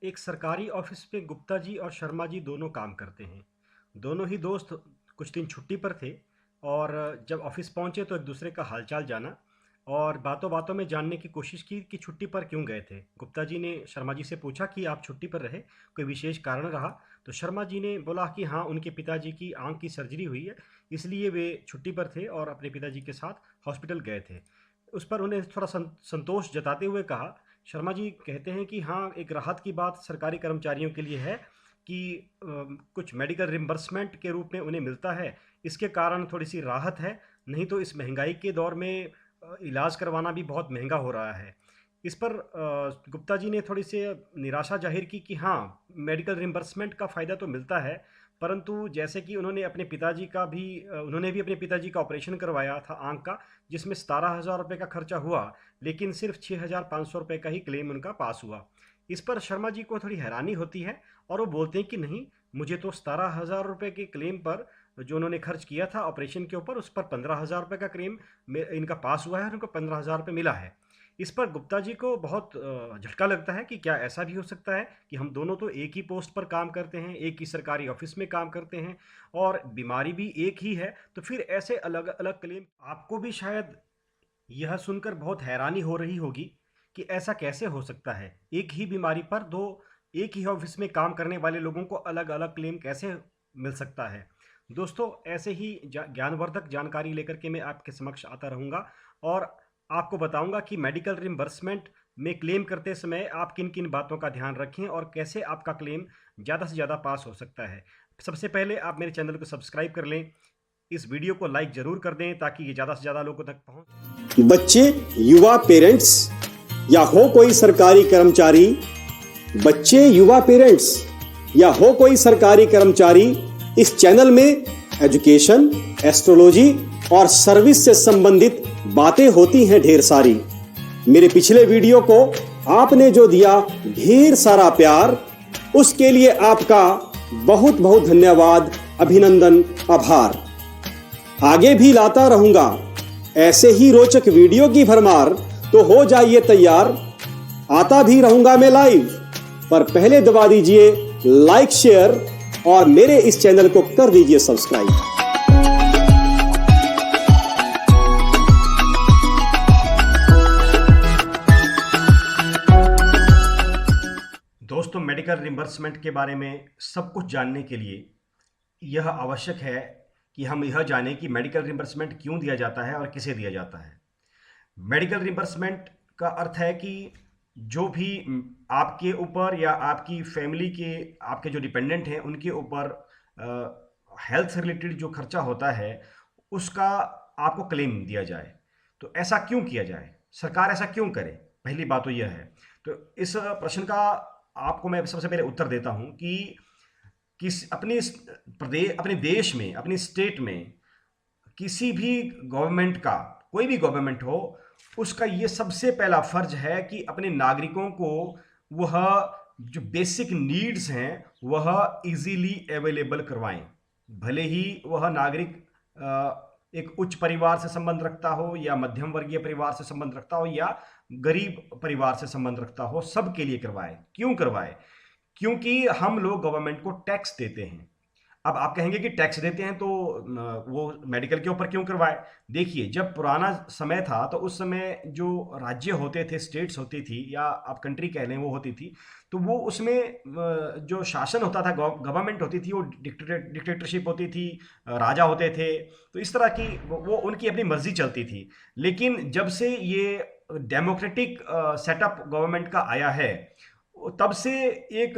एक सरकारी ऑफिस में गुप्ता जी और शर्मा जी दोनों काम करते हैं। दोनों ही दोस्त कुछ दिन छुट्टी पर थे और जब ऑफिस पहुंचे तो एक दूसरे का हालचाल जाना और बातों बातों में जानने की कोशिश की कि छुट्टी पर क्यों गए थे। गुप्ता जी ने शर्मा जी से पूछा कि आप छुट्टी पर रहे, कोई विशेष कारण रहा? तो शर्मा जी ने बोला कि हाँ, उनके पिताजी की आंख की सर्जरी हुई है, इसलिए वे छुट्टी पर थे और अपने पिताजी के साथ हॉस्पिटल गए थे। उस पर उन्हें थोड़ा संतोष जताते हुए कहा। शर्मा जी कहते हैं कि हाँ, एक राहत की बात सरकारी कर्मचारियों के लिए है कि कुछ मेडिकल रिम्बर्समेंट के रूप में उन्हें मिलता है। इसके कारण थोड़ी सी राहत है, नहीं तो इस महंगाई के दौर में इलाज करवाना भी बहुत महंगा हो रहा है। इस पर गुप्ता जी ने थोड़ी सी निराशा जाहिर की कि हाँ, मेडिकल रिम्बर्समेंट का फ़ायदा तो मिलता है, परंतु जैसे कि उन्होंने भी अपने पिताजी का ऑपरेशन करवाया था आंख का, जिसमें 17,000 रुपये का खर्चा हुआ, लेकिन सिर्फ 6,500 रुपये का ही क्लेम उनका पास हुआ। इस पर शर्मा जी को थोड़ी हैरानी होती है और वो बोलते हैं कि नहीं, मुझे तो 17,000 रुपये के क्लेम पर जो उन्होंने खर्च किया था ऑपरेशन के ऊपर, उस पर 15,000 रुपये का क्लेम इनका पास हुआ है और उनको 15,000 रुपये मिला है। इस पर गुप्ता जी को बहुत झटका लगता है कि क्या ऐसा भी हो सकता है कि हम दोनों तो एक ही पोस्ट पर काम करते हैं, एक ही सरकारी ऑफिस में काम करते हैं और बीमारी भी एक ही है, तो फिर ऐसे अलग अलग क्लेम। आपको भी शायद यह सुनकर बहुत हैरानी हो रही होगी कि ऐसा कैसे हो सकता है, एक ही बीमारी पर दो एक ही ऑफिस में काम करने वाले लोगों को अलग अलग क्लेम कैसे मिल सकता है। दोस्तों, ऐसे ही ज्ञानवर्धक जानकारी लेकर के मैं आपके समक्ष आता रहूँगा और आपको बताऊंगा कि मेडिकल रिम्बर्समेंट में क्लेम करते समय आप किन किन बातों का ध्यान रखें और कैसे आपका क्लेम ज़्यादा से ज़्यादा पास हो सकता है। सबसे पहले आप मेरे चैनल को सब्सक्राइब कर लें, इस वीडियो को लाइक ज़रूर कर दें ताकि ये ज़्यादा से ज़्यादा लोगों तक पहुँच। बच्चे, युवा पेरेंट्स या हो कोई सरकारी कर्मचारी, बच्चे, युवा पेरेंट्स या हो कोई सरकारी कर्मचारी, इस चैनल में एजुकेशन, एस्ट्रोलॉजी और सर्विस से संबंधित बातें होती हैं ढेर सारी। मेरे पिछले वीडियो को आपने जो दिया ढेर सारा प्यार, उसके लिए आपका बहुत बहुत धन्यवाद, अभिनंदन, आभार। आगे भी लाता रहूंगा ऐसे ही रोचक वीडियो की भरमार, तो हो जाइए तैयार, आता भी रहूंगा मैं लाइव। पर पहले दबा दीजिए लाइक, शेयर और मेरे इस चैनल को कर दीजिए सब्सक्राइब। दोस्तों, मेडिकल रिम्बर्समेंट के बारे में सब कुछ जानने के लिए यह आवश्यक है कि हम यह जानें कि मेडिकल रिम्बर्समेंट क्यों दिया जाता है और किसे दिया जाता है। मेडिकल रिम्बर्समेंट का अर्थ है कि जो भी आपके ऊपर या आपकी फैमिली के, आपके जो डिपेंडेंट हैं उनके ऊपर हेल्थ से रिलेटेड जो खर्चा होता है, उसका आपको क्लेम दिया जाए। तो ऐसा क्यों किया जाए, सरकार ऐसा क्यों करे, पहली बात तो यह है। तो इस प्रश्न का आपको मैं सबसे पहले उत्तर देता हूं कि अपने देश में, अपनी स्टेट में किसी भी गवर्नमेंट का, कोई भी गवर्नमेंट हो, उसका ये सबसे पहला फर्ज है कि अपने नागरिकों को वह जो बेसिक नीड्स हैं वह इजीली अवेलेबल करवाएं। भले ही वह नागरिक एक उच्च परिवार से संबंध रखता हो या मध्यम वर्गीय परिवार से संबंध रखता हो या गरीब परिवार से संबंध रखता हो, सबके लिए करवाए। क्यों करवाए? क्योंकि हम लोग गवर्नमेंट को टैक्स देते हैं। अब आप कहेंगे कि टैक्स देते हैं तो वो मेडिकल के ऊपर क्यों करवाए? देखिए, जब पुराना समय था तो उस समय जो राज्य होते थे, स्टेट्स होती थी या आप कंट्री कह लें, वो होती थी, तो वो उसमें जो शासन होता था, गवर्नमेंट होती थी, वो डिक्टेटरशिप होती थी, राजा होते थे, तो इस तरह की वो उनकी अपनी मर्जी चलती थी। लेकिन जब से ये डेमोक्रेटिक सेटअप गवर्नमेंट का आया है, तब से एक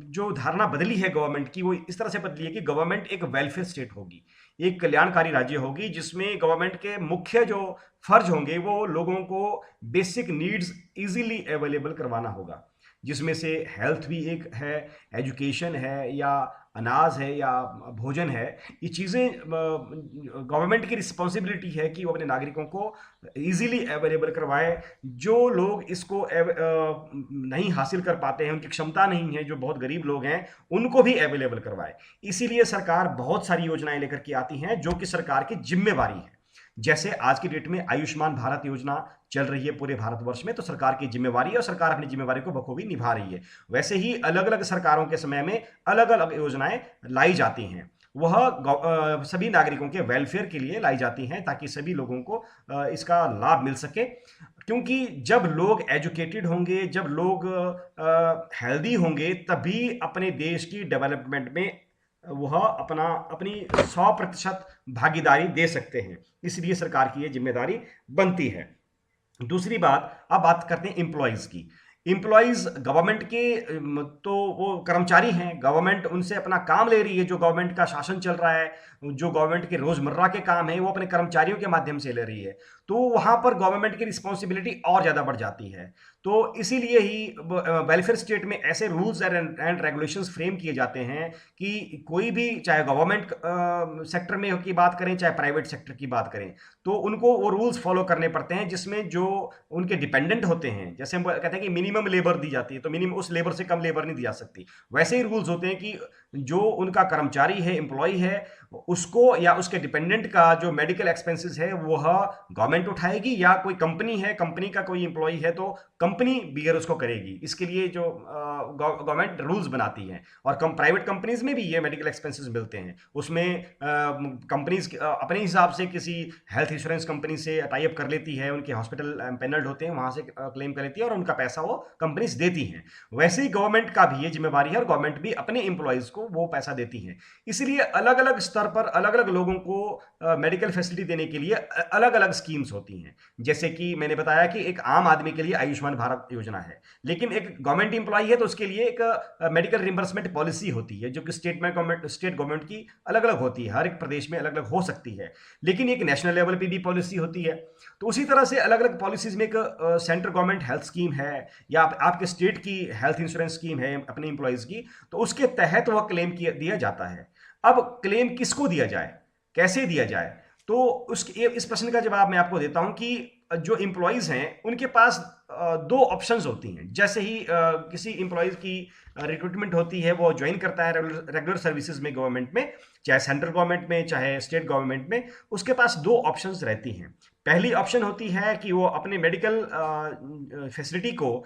जो धारणा बदली है गवर्नमेंट की, वो इस तरह से बदली है कि गवर्नमेंट एक वेलफेयर स्टेट होगी, एक कल्याणकारी राज्य होगी, जिसमें गवर्नमेंट के मुख्य जो फर्ज होंगे वो लोगों को बेसिक नीड्स इजीली अवेलेबल करवाना होगा, जिसमें से हेल्थ भी एक है, एजुकेशन है या अनाज है या भोजन है। ये चीज़ें गवर्नमेंट की रिस्पॉन्सिबिलिटी है कि वो अपने नागरिकों को इजीली अवेलेबल करवाए। जो लोग इसको नहीं हासिल कर पाते हैं, उनकी क्षमता नहीं है, जो बहुत गरीब लोग हैं, उनको भी अवेलेबल करवाए। इसीलिए सरकार बहुत सारी योजनाएं लेकर के आती हैं जो कि सरकार की जिम्मेवारी है। जैसे आज की डेट में आयुष्मान भारत योजना चल रही है पूरे भारतवर्ष में, तो सरकार की जिम्मेवारी है और सरकार अपनी जिम्मेवारी को बखूबी निभा रही है। वैसे ही अलग अलग सरकारों के समय में अलग अलग योजनाएं लाई जाती हैं, वह सभी नागरिकों के वेलफेयर के लिए लाई जाती हैं ताकि सभी लोगों को इसका लाभ मिल सके। क्योंकि जब लोग एजुकेटेड होंगे, जब लोग हेल्दी होंगे, तभी अपने देश की डेवलपमेंट में वह अपनी 100% भागीदारी दे सकते हैं। इसलिए सरकार की यह जिम्मेदारी बनती है। दूसरी बात, अब बात करते हैं एम्प्लॉयज़ की। एम्प्लॉयज़ गवर्नमेंट के तो वो कर्मचारी हैं, गवर्नमेंट उनसे अपना काम ले रही है। जो गवर्नमेंट का शासन चल रहा है, जो गवर्नमेंट के रोज़मर्रा के काम हैं, वो अपने कर्मचारियों के माध्यम से ले रही है। तो वहाँ पर गवर्नमेंट की रिस्पॉन्सिबिलिटी और ज़्यादा बढ़ जाती है। तो इसीलिए ही वेलफेयर स्टेट में ऐसे रूल्स एंड रेगुलेशंस फ्रेम किए जाते हैं कि कोई भी, चाहे गवर्नमेंट सेक्टर में की बात करें, चाहे प्राइवेट सेक्टर की बात करें, तो उनको वो रूल्स फॉलो करने पड़ते हैं जिसमें जो उनके डिपेंडेंट होते हैं, जैसे हम कहते हैं कि मिनिमम लेबर दी जाती है, तो मिनिमम उस लेबर से कम लेबर नहीं दी जा सकती। वैसे ही रूल्स होते हैं कि जो उनका कर्मचारी है, एम्प्लॉय है, उसको या उसके डिपेंडेंट का जो मेडिकल एक्सपेंसेस है वह गवर्नमेंट उठाएगी, या कोई कंपनी है, कंपनी का कोई एम्प्लॉय है तो कंपनी बियर उसको करेगी। इसके लिए जो गवर्नमेंट रूल्स बनाती है। और प्राइवेट कंपनीज में भी ये मेडिकल एक्सपेंसेस मिलते हैं। उसमें कंपनीज अपने हिसाब से किसी हेल्थ इंश्योरेंस कंपनी से टाई अप कर लेती है, उनके हॉस्पिटल पैनल्ड होते हैं, वहां से क्लेम कर लेती है और उनका पैसा वो कंपनीज देती हैं। वैसे ही गवर्नमेंट का भी ये जिम्मेवारी है और गवर्नमेंट भी अपने एम्प्लॉयज को वो पैसा देती है। इसलिए अलग अलग स्तर पर अलग अलग लोगों को मेडिकल फैसिलिटी देने के लिए अलग अलग स्कीम्स होती हैं। जैसे कि मैंने बताया कि एक आम आदमी के लिए आयुष्मान भारत योजना है, लेकिन एक गवर्नमेंट एम्प्लॉय है तो उसके लिए एक मेडिकल रिम्बर्समेंट पॉलिसी होती है, जो कि स्टेट गवर्नमेंट की अलग अलग होती है। हर एक प्रदेश में अलग अलग हो सकती है, लेकिन एक नेशनल लेवल पे भी पॉलिसी होती है। तो उसी तरह से अलग अलग पॉलिसीज में एक सेंट्रल गवर्नमेंट हेल्थ स्कीम है, या आपके स्टेट की हेल्थ इंश्योरेंस स्कीम है अपने एम्प्लॉयज की, तो उसके तहत वह क्लेम दिया जाता है। अब क्लेम किसको दिया जाए, कैसे दिया जाए, तो इस प्रश्न का जवाब मैं आपको देता हूं कि जो एम्प्लॉयज हैं उनके पास दो ऑप्शंस होती हैं। जैसे ही किसी एम्प्लॉयज की रिक्रूटमेंट होती है, वो ज्वाइन करता है रेगुलर सर्विसेज में गवर्नमेंट में, चाहे सेंट्रल गवर्नमेंट में चाहे स्टेट गवर्नमेंट में, उसके पास दो ऑप्शंस रहती हैं। पहली ऑप्शन होती है कि वो अपने मेडिकल फैसिलिटी को,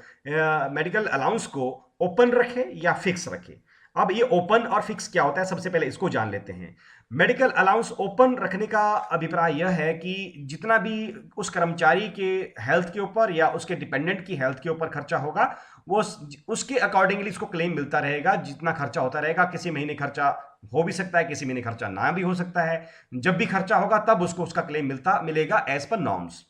मेडिकल अलाउंस को ओपन रखे या फिक्स रखे। अब ये ओपन और फिक्स क्या होता है, सबसे पहले इसको जान लेते हैं। मेडिकल अलाउंस ओपन रखने का अभिप्राय यह है कि जितना भी उस कर्मचारी के हेल्थ के ऊपर या उसके डिपेंडेंट की हेल्थ के ऊपर खर्चा होगा, वो उसके अकॉर्डिंगली इसको क्लेम मिलता रहेगा। जितना खर्चा होता रहेगा, किसी महीने खर्चा हो भी सकता है, किसी महीने खर्चा ना भी हो सकता है। जब भी खर्चा होगा तब उसको उसका क्लेम मिलेगा एज पर नॉर्म्स।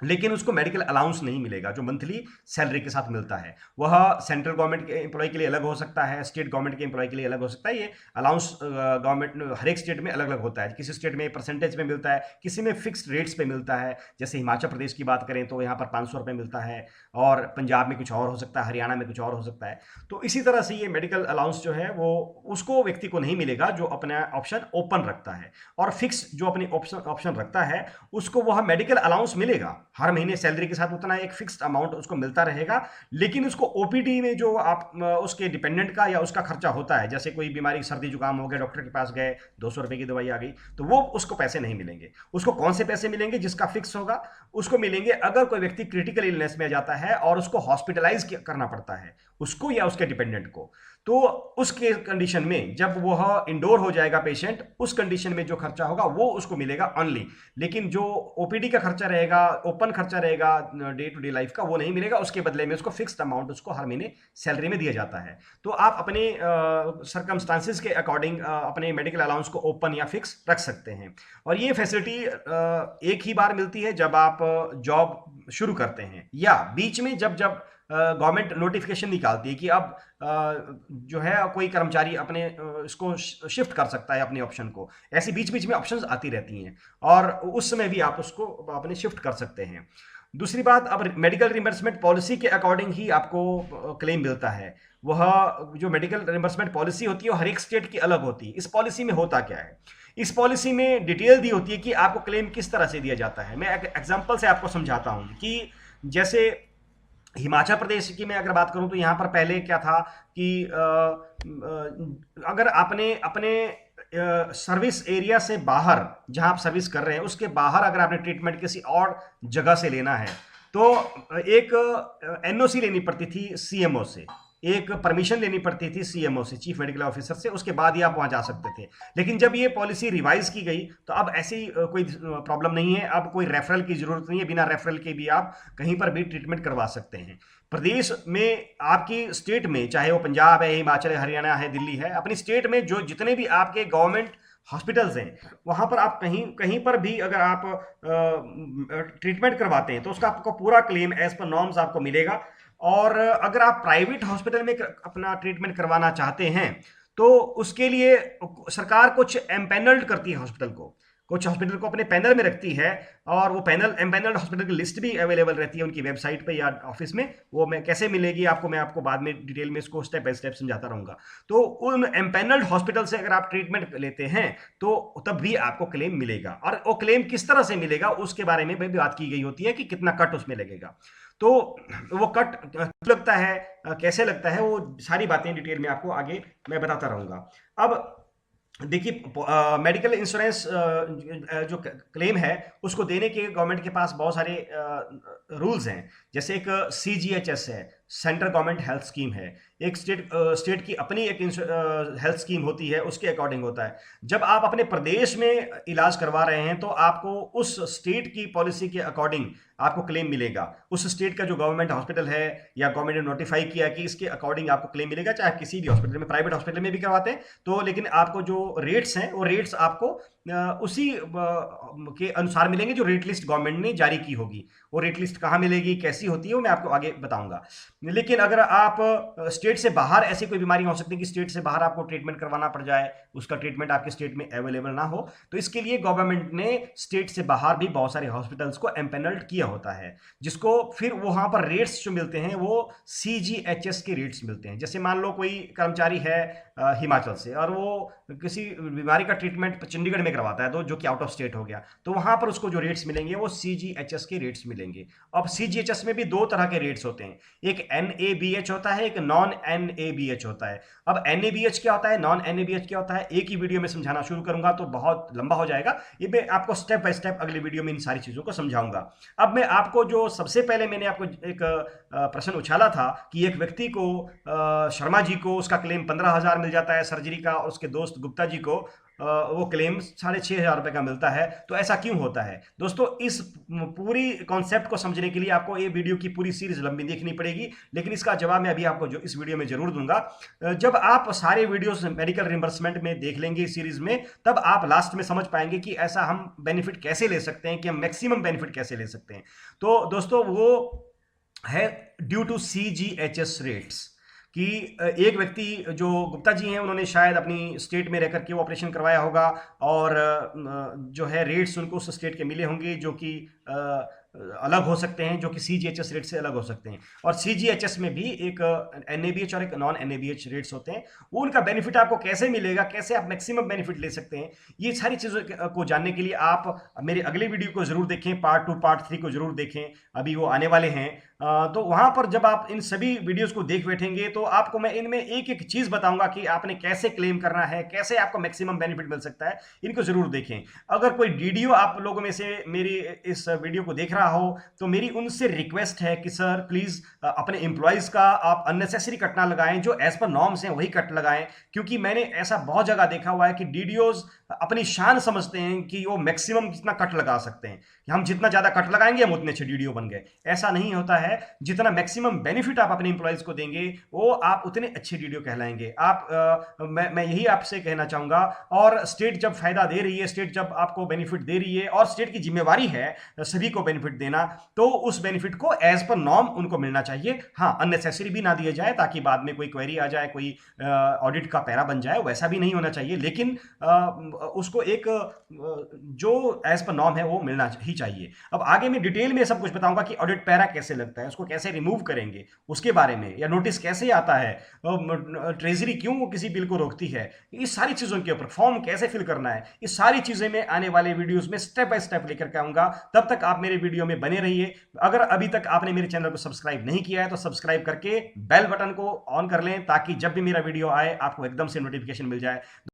लेकिन उसको मेडिकल अलाउंस नहीं मिलेगा जो मंथली सैलरी के साथ मिलता है। वह सेंट्रल गवर्नमेंट के एम्प्लॉय के लिए अलग हो सकता है, स्टेट गवर्नमेंट के एम्प्लॉय के लिए अलग हो सकता है। ये अलाउंस गवर्नमेंट हर एक स्टेट में अलग अलग होता है। किसी स्टेट में परसेंटेज में मिलता है, किसी में फिक्स्ड रेट्स पे मिलता है। जैसे हिमाचल प्रदेश की बात करें तो यहाँ पर 500 रुपये मिलता है, और पंजाब में कुछ और हो सकता है, हरियाणा में कुछ और हो सकता है। तो इसी तरह से ये मेडिकल अलाउंस जो है वो उसको व्यक्ति को नहीं मिलेगा जो अपना ऑप्शन ओपन रखता है। और फिक्स जो अपनी ऑप्शन रखता है उसको वह मेडिकल अलाउंस मिलेगा, हर महीने सैलरी के साथ उतना एक फिक्स्ड अमाउंट उसको मिलता रहेगा। लेकिन उसको ओपीडी में जो आप उसके डिपेंडेंट का या उसका खर्चा होता है, जैसे कोई बीमारी, सर्दी जुकाम हो गया, डॉक्टर के पास गए, 200 रुपए की दवाई आ गई, तो वो उसको पैसे नहीं मिलेंगे। उसको कौन से पैसे मिलेंगे? जिसका फिक्स होगा उसको मिलेंगे अगर कोई व्यक्ति क्रिटिकल इलनेस में जाता है और उसको हॉस्पिटलाइज करना पड़ता है, उसको या उसके डिपेंडेंट को। तो उसके कंडीशन में जब वह इंडोर हो जाएगा पेशेंट, उस कंडीशन में जो खर्चा होगा वो उसको मिलेगा ऑनली। लेकिन जो ओपीडी का खर्चा रहेगा, ओपन खर्चा रहेगा डे टू डे लाइफ का, वो नहीं मिलेगा। उसके बदले में उसको फिक्स्ड अमाउंट उसको हर महीने सैलरी में दिया जाता है। तो आप अपने सर्कमस्टांसिस के अकॉर्डिंग अपने मेडिकल अलाउंस को ओपन या फिक्स रख सकते हैं। और ये फैसिलिटी एक ही बार मिलती है जब आप जॉब शुरू करते हैं, या बीच में जब गवर्नमेंट नोटिफिकेशन निकालती है कि अब जो है कोई कर्मचारी अपने इसको शिफ्ट कर सकता है अपने ऑप्शन को। ऐसी बीच बीच में ऑप्शंस आती रहती हैं और उस समय भी आप उसको अपने शिफ्ट कर सकते हैं। दूसरी बात, अब मेडिकल रिम्बर्समेंट पॉलिसी के अकॉर्डिंग ही आपको क्लेम मिलता है। वह जो मेडिकल रिम्बर्समेंट पॉलिसी होती है वो हर एक स्टेट की अलग होती है। इस पॉलिसी में होता क्या है, इस पॉलिसी में डिटेल दी होती है कि आपको क्लेम किस तरह से दिया जाता है। मैं एक एग्जाम्पल से आपको समझाता हूँ कि जैसे हिमाचल प्रदेश की मैं अगर बात करूं तो यहाँ पर पहले क्या था कि अगर आपने अपने सर्विस एरिया से बाहर, जहां आप सर्विस कर रहे हैं उसके बाहर अगर आपने ट्रीटमेंट किसी और जगह से लेना है तो एक एनओसी लेनी पड़ती थी सीएमओ से, एक परमिशन लेनी पड़ती थी सीएमओ से, चीफ मेडिकल ऑफिसर से, उसके बाद ही आप वहां जा सकते थे। लेकिन जब ये पॉलिसी रिवाइज की गई तो अब ऐसी कोई प्रॉब्लम नहीं है, अब कोई रेफरल की जरूरत नहीं है, बिना रेफरल के भी आप कहीं पर भी ट्रीटमेंट करवा सकते हैं। प्रदेश में, आपकी स्टेट में, चाहे वो पंजाब है, हिमाचल है, हरियाणा है, दिल्ली है, अपनी स्टेट में जो जितने भी आपके गवर्नमेंट हॉस्पिटल्स हैं वहां पर आप कहीं कहीं पर भी अगर आप ट्रीटमेंट करवाते हैं तो उसका आपको पूरा क्लेम एज पर नॉर्म्स आपको मिलेगा। और अगर आप प्राइवेट हॉस्पिटल में अपना ट्रीटमेंट करवाना चाहते हैं तो उसके लिए सरकार कुछ एम्पैनल्ड करती है हॉस्पिटल को, कुछ हॉस्पिटल को अपने पैनल में रखती है, और वो पैनल एम्पैनल्ड हॉस्पिटल की लिस्ट भी अवेलेबल रहती है उनकी वेबसाइट पे या ऑफिस में। वो मैं कैसे मिलेगी आपको, मैं आपको बाद में डिटेल में इसको स्टेप बाय स्टेप समझाता रहूंगा। तो उन एम्पैनल्ड हॉस्पिटल से अगर आप ट्रीटमेंट लेते हैं तो तब भी आपको क्लेम मिलेगा, और वो क्लेम किस तरह से मिलेगा उसके बारे में भी बात की गई होती है कि कितना कट उसमें लगेगा। तो वो कट लगता है, कैसे लगता है, वो सारी बातें डिटेल में आपको आगे मैं बताता रहूंगा। अब देखिए, मेडिकल इंश्योरेंस जो क्लेम है उसको देने के गवर्नमेंट के पास बहुत सारे रूल्स हैं। जैसे एक CGHS है, सेंट्रल गवर्नमेंट हेल्थ स्कीम है, एक स्टेट की अपनी एक हेल्थ स्कीम होती है, उसके अकॉर्डिंग होता है। जब आप अपने प्रदेश में इलाज करवा रहे हैं तो आपको उस स्टेट की पॉलिसी के अकॉर्डिंग आपको क्लेम मिलेगा। उस स्टेट का जो गवर्नमेंट हॉस्पिटल है या गवर्नमेंट ने नोटिफाई किया कि इसके अकॉर्डिंग आपको क्लेम मिलेगा, चाहे किसी भी हॉस्पिटल में, प्राइवेट हॉस्पिटल में भी करवाते हैं तो, लेकिन आपको जो रेट्स हैं वो रेट्स आपको उसी के अनुसार मिलेंगे जो रेट लिस्ट गवर्नमेंट ने जारी की होगी। वो रेट लिस्ट कहाँ मिलेगी, कैसी होती है, वो मैं आपको आगे बताऊंगा। लेकिन अगर आप स्टेट से बाहर, ऐसी कोई बीमारी हो सकती है कि स्टेट से बाहर आपको ट्रीटमेंट करवाना पड़ जाए, उसका ट्रीटमेंट आपके स्टेट में अवेलेबल ना हो, तो इसके लिए गवर्नमेंट ने स्टेट से बाहर भी बहुत सारे हॉस्पिटल्स को एम्पैनल्ड किया होता है, जिसको फिर वहां पर रेट्स जो मिलते हैं वो CGHS के रेट्स मिलते हैं। जैसे मान लो कोई कर्मचारी है हिमाचल से और वो किसी बीमारी का ट्रीटमेंट चंडीगढ़ में करवाता है, तो जो कि आउट ऑफ स्टेट हो गया, तो वहां पर उसको जो रेट्स मिलेंगे वो CGHS के रेट्स मिलेंगे। अब CGHS में भी दो तरह के रेट्स होते हैं, एक NABH होता है, एक नॉन NABH होता है। अब NABH क्या होता है, नॉन NABH क्या होता है, एक ही वीडियो में समझाना शुरू करूंगा तो बहुत लंबा हो जाएगा, ये मैं आपको स्टेप बाय स्टेप अगले वीडियो में इन सारी चीजों को समझाऊंगा। अब मैं आपको जो सबसे पहले मैंने आपको एक प्रश्न उछाला था कि एक व्यक्ति को, शर्मा जी को, उसका क्लेम 15,000 मिल जाता है सर्जरी का, और उसके दोस्त गुप्ता जी को वो क्लेम 6,500 रुपए का मिलता है। तो ऐसा क्यों होता है दोस्तों? इस पूरी कॉन्सेप्ट को समझने के लिए आपको ये वीडियो की पूरी सीरीज लंबी देखनी पड़ेगी, लेकिन इसका जवाब मैं अभी आपको जो इस वीडियो में जरूर दूंगा। जब आप सारे वीडियोस मेडिकल रिम्बर्समेंट में देख लेंगे इस सीरीज में, तब आप लास्ट में समझ पाएंगे कि ऐसा हम बेनिफिट कैसे ले सकते हैं, कि हम मैक्सिमम बेनिफिट कैसे ले सकते हैं। तो दोस्तों, वो है ड्यू टू CGHS रेट्स, कि एक व्यक्ति जो गुप्ता जी हैं उन्होंने शायद अपनी स्टेट में रहकर के वो ऑपरेशन करवाया होगा, और जो है रेट्स उनको उस स्टेट के मिले होंगे जो कि अलग हो सकते हैं, जो कि CGHS रेट से अलग हो सकते हैं। और CGHS में भी एक NABH और एक नॉन NABH रेट्स होते हैं। वो उनका बेनिफिट आपको कैसे मिलेगा, कैसे आप मैक्सिमम बेनिफिट ले सकते हैं, ये सारी चीज़ों को जानने के लिए आप मेरे अगले वीडियो को जरूर देखें, पार्ट 2 पार्ट 3 को जरूर देखें, अभी वो आने वाले हैं। तो वहां पर जब आप इन सभी वीडियोस को देख बैठेंगे तो आपको मैं इनमें एक एक चीज बताऊंगा कि आपने कैसे क्लेम करना है, कैसे आपको मैक्सिमम बेनिफिट मिल सकता है। इनको जरूर देखें। अगर कोई वीडियो आप लोगों में से मेरी इस वीडियो को देख रहा हो तो मेरी उनसे रिक्वेस्ट है कि सर प्लीज अपने एम्प्लॉयज का आप अननेसेसरी कट ना लगाएं, जो एज पर नॉर्म्स हैं वही कट लगाएं, क्योंकि मैंने ऐसा बहुत जगह देखा हुआ है कि डीडीओज अपनी शान समझते हैं कि वो मैक्सिमम जितना कट लगा सकते हैं, कि हम जितना ज्यादा कट लगाएंगे हम उतने अच्छे डीडीओ बन गए। ऐसा नहीं होता है। जितना मैक्सिमम बेनिफिट आप अपने एम्प्लॉयज को देंगे वो आप उतने अच्छे डीडीओ कहलाएंगे। मैं यही आपसे कहना चाहूंगा। और स्टेट जब फायदा दे रही है, स्टेट जब आपको बेनिफिट दे रही है, और स्टेट की जिम्मेवारी है सभी को बेनिफिट देना, तो उस बेनिफिट को एज पर नॉर्म उनको मिलना चाहिए। हाँ, अननेसेसरी भी ना दिया जाए ताकि बाद में कोई क्वेरी आ जाए, कोई ऑडिट का पैरा बन जाए, वैसा भी नहीं होना चाहिए। लेकिन उसको एक जो एज पर नॉर्म है वो मिलना ही चाहिए। अब आगे मैं डिटेल में सब कुछ बताऊंगा कि ऑडिट पैरा कैसे लगता है, उसको कैसे रिमूव करेंगे उसके बारे में, या नोटिस कैसे आता है, ट्रेजरी क्यों किसी बिल को रोकती है, इस सारी चीजों के ऊपर फॉर्म कैसे फिल करना है, इस सारी चीजें मैं आने वाले वीडियोस में स्टेप बाय स्टेप लेकर के आऊंगा। तब तक आप मेरे वीडियो में बने रहिए। अगर अभी तक आपने मेरे चैनल को सब्सक्राइब नहीं किया है तो सब्सक्राइब करके बेल बटन को ऑन कर लें, ताकि जब भी मेरा वीडियो आए आपको एकदम से नोटिफिकेशन मिल जाए।